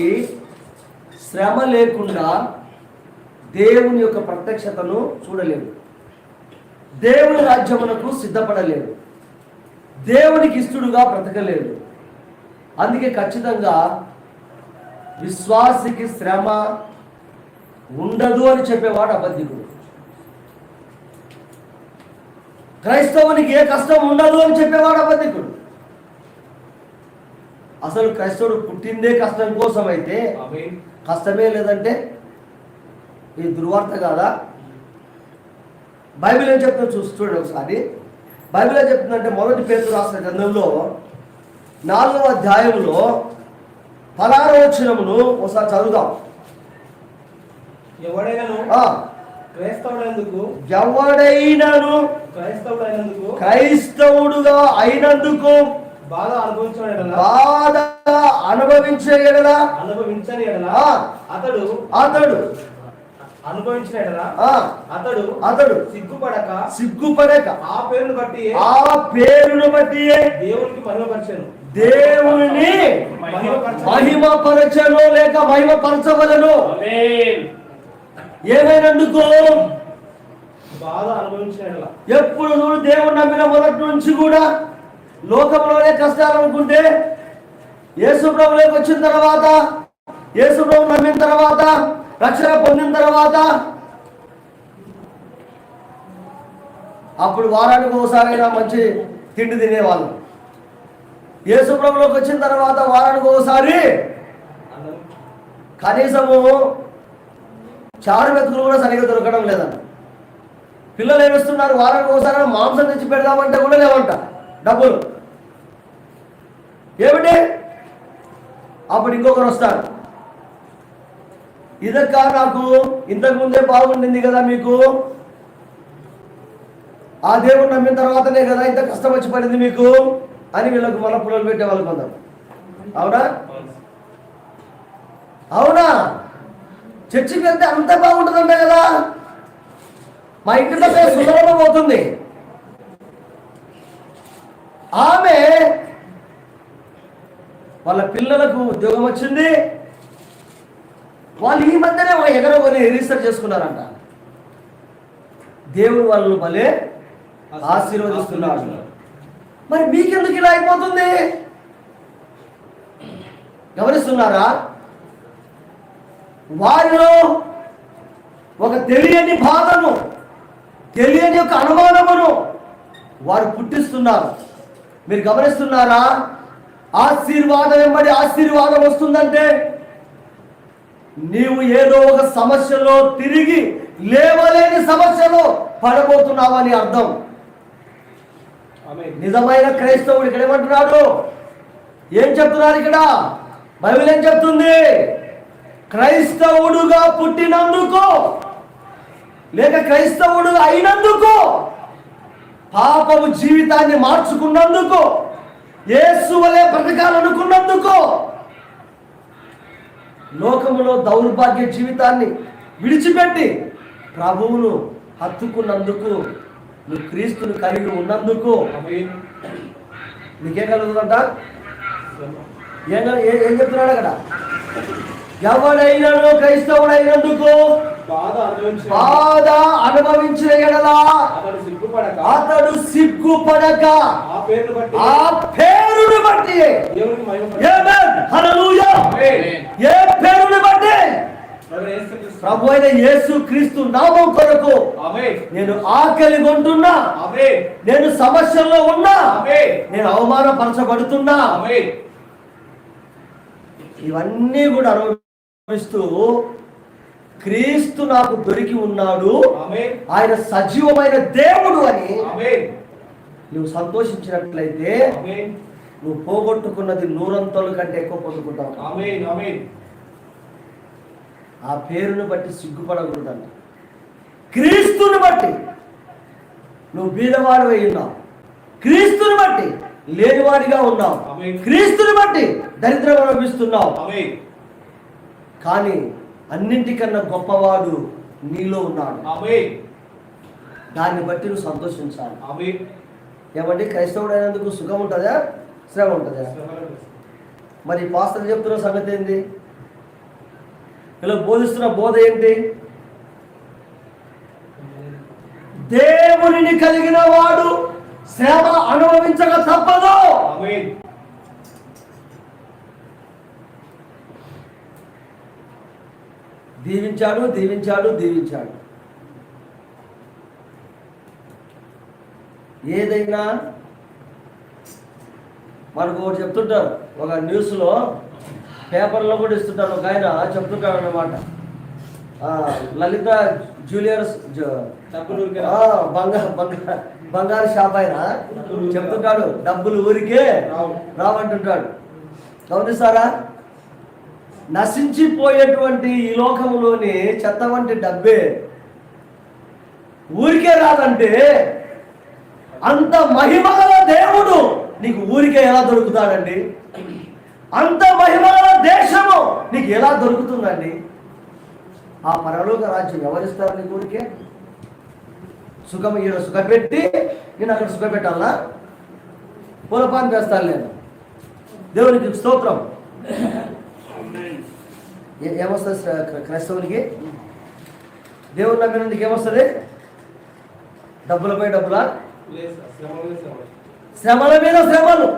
క్రైస్తవునికి శ్రమ లేకుండా దేవుని యొక్క ప్రత్యక్షతను చూడలేడు, దేవుని రాజ్యమునకు సిద్ధపడలేడు, దేవునికి ఇష్టడుగా బ్రతకలేడు. అందుకే ఖచ్చితంగా విశ్వాసికి శ్రమ ఉండదు అని చెప్పేవాడు అబద్ధికుడు. క్రైస్తవునికి ఏ కష్టం ఉండదు అని చెప్పేవాడు అబద్ధికుడు. అసలు క్రైస్తవుడు పుట్టిందే కష్టం కోసం అయితే కష్టమే లేదంటే ఇది దుర్వార్త కాదా? బైబిల్ ఏం చెప్తుందో చూడండి ఒకసారి. బైబిల్ ఏం చెప్తుందంటే మొదటి పేతురు రాసిన గ్రంథంలో 4వ అధ్యాయంలో 16వ వచనమును ఒకసారి చదువుదాం. ఎవడైనను క్రైస్తవుడుగా అయినందుకు బాధ అనుభవించే ఎడల అతడు సిగ్గుపడక ఆ పేరును బట్టి దేవుని మహిమపరచను లేక మహిమపరచవలను. ఏమైనందుకు బాధ అనుభవించిన ఎప్పుడు నువ్వు దేవుని నమ్మిన మొదటి నుంచి కూడా లోకంలోనే కష్టాలు అనుకుంటే యేసు ప్రభువులోకి వచ్చిన తర్వాత, యేసు ప్రభువు నమ్మిన తర్వాత, రక్షణ పొందిన తర్వాత అప్పుడు వారానికి ఒకసారైనా మంచి తిండి తినేవాళ్ళు. యేసు ప్రభువులోకి వచ్చిన తర్వాత వారానికి ఒకసారి కనీసము చారు మెతుకులు కూడా సరిగ్గా దొరకడం లేదంట. పిల్లలు ఏమిస్తున్నారు, వారానికి ఒకసారి మాంసం తెచ్చి పెడదామంటే కూడా లేవంట డబ్బులు. ఏమిటి? అప్పుడు ఇంకొకరు వస్తారు, ఇదక్క నాకు ఇంతకు ముందే బాగుండింది కదా, మీకు ఆ దేవుడు నమ్మిన తర్వాతనే కదా ఇంత కష్టం వచ్చి పడింది మీకు అని వీళ్ళకు మళ్ళీ పుల్లలు పెట్టే వాళ్ళు కొందరు. అవునా అవునా? చర్చికి వెళ్తే అంత బాగుంటుందంట కదా, మా ఇంటిలో సుందరంగా పోతుంది. ఆమె వాళ్ళ పిల్లలకు ఉద్యోగం వచ్చింది, వాళ్ళు ఈ మధ్యనే ఎగరగొని రిజిస్టర్ చేసుకున్నారంట. దేవుడు వాళ్ళను భలే ఆశీర్వదిస్తున్నాడు. మరి మీకెందుకు ఇలా అయిపోతుంది? గమనిస్తున్నారా? వారిలో ఒక తెలియని బాధను, తెలియని యొక్క అనుమానమును వారు పుట్టిస్తున్నారు. మీరు గమనిస్తున్నారా? ఆశీర్వాదం వెంబడి ఆశీర్వాదం వస్తుందంటే నీవు ఏదో ఒక సమస్యలో తిరిగి లేవలేని సమస్యలో పడబోతున్నావని అర్థం. నిజమైన క్రైస్తవుడు ఇక్కడ ఏమంటున్నాడు? ఏం చెప్తున్నారు ఇక్కడ? బైబిల్ ఏం చెప్తుంది? క్రైస్తవుడుగా పుట్టినందుకు లేక క్రైస్తవుడు అయినందుకు, పాపము జీవితాన్ని మార్చుకున్నందుకు, యేసు వలె బ్రతకాలనుకున్నందుకు, లోకములో దౌర్భాగ్య జీవితాన్ని విడిచిపెట్టి ప్రభువును హత్తుకున్నందుకు, నువ్వు క్రీస్తును కలిగి ఉన్నందుకు నీకేం కలుగుతుందంట? ఏం చెప్తున్నాడు అక్కడ? ఎవడైనాను క్రైస్తవుడైనందుకు బాధ అనుభవించిన ఎడలా అతడు సిగ్గుపడక ఆ పేరును బట్టి, ఏ పేరును బట్టి? ప్రభు అయిన యేసు క్రీస్తు నామం కొరకు నేను ఆకలి కొంటున్నా, నేను సమస్యల్లో ఉన్నా, నేను అవమానపరచబడుతున్నా, ఇవన్నీ కూడా అనుభవిస్తూ క్రీస్తు నాకు దొరికి ఉన్నాడు, ఆయన సజీవమైన దేవుడు అని నువ్వు సంతోషించినట్లయితే నువ్వు పోగొట్టుకున్నది 100 కంటే ఎక్కువ పొందుకుంటావు. ఆ పేరును బట్టి సిగ్గుపడకూడదంట. క్రీస్తుని బట్టి నువ్వు బీదవాడు అయి ఉన్నావు, క్రీస్తుని బట్టి లేనివాడిగా ఉన్నావు, క్రీస్తుని బట్టి దరిద్రం అనుభవిస్తున్నావు. కానీ అన్నింటికన్నా గొప్పవాడు నీలో ఉన్నాడు. దాన్ని బట్టి నువ్వు సంతోషించాలి. ఏమంటే క్రైస్తవుడు అయినందుకు సుఖం ఉంటుందా, శ్రమ ఉంటుందా? మరి పాస్టర్లు చెప్తున్న సంగతి ఏంది? ఇలా బోధిస్తున్న బోధ ఏంటి? దేవునిని కలిగిన వాడు శ్రమ అనుభవించక తప్పదు. ఆమేన్. దీవించాడు, దీవించాడు, దీవించాడు. ఏదైనా మనకు ఒకటి చెప్తుంటారు, ఒక న్యూస్లో పేపర్లో కూడా ఇస్తుంటారు. ఒక ఆయన చెప్తుంటాడు అన్నమాట, లలిత జ్యువెలర్స్ డబ్బులు ఊరికే బంగారు షాప్ ఆయన చెప్తుంటాడు, డబ్బులు ఊరికే రావంటుంటాడు. గమనిస్తారా? నశించిపోయేటువంటి ఈ లోకంలోని చెత్త వంటి డబ్బే ఊరికే రాదంటే, అంత మహిమగల దేవుడు నీకు ఊరికే ఎలా దొరుకుతాడండి? అంత మహిమగల దేశము నీకు ఎలా దొరుకుతుందండి? ఆ పరలోక రాజ్యం ఎవరిస్తారు నీకు ఊరికే? సుఖం ఈడ సుఖపెట్టి నేను అక్కడ సుఖపెట్టాలా? పూలపాన్ వేస్తాను నేను. దేవునికి స్తోత్రం. ఏమొస్తుంది క్రైస్తవునికి? దేవుని నమ్మినందుకు ఏమొస్తుంది? డబ్బులపై డబ్బులా? లేదు సార్, శ్రమల మీద శ్రమలు. శ్రమల మీద శ్రమలు.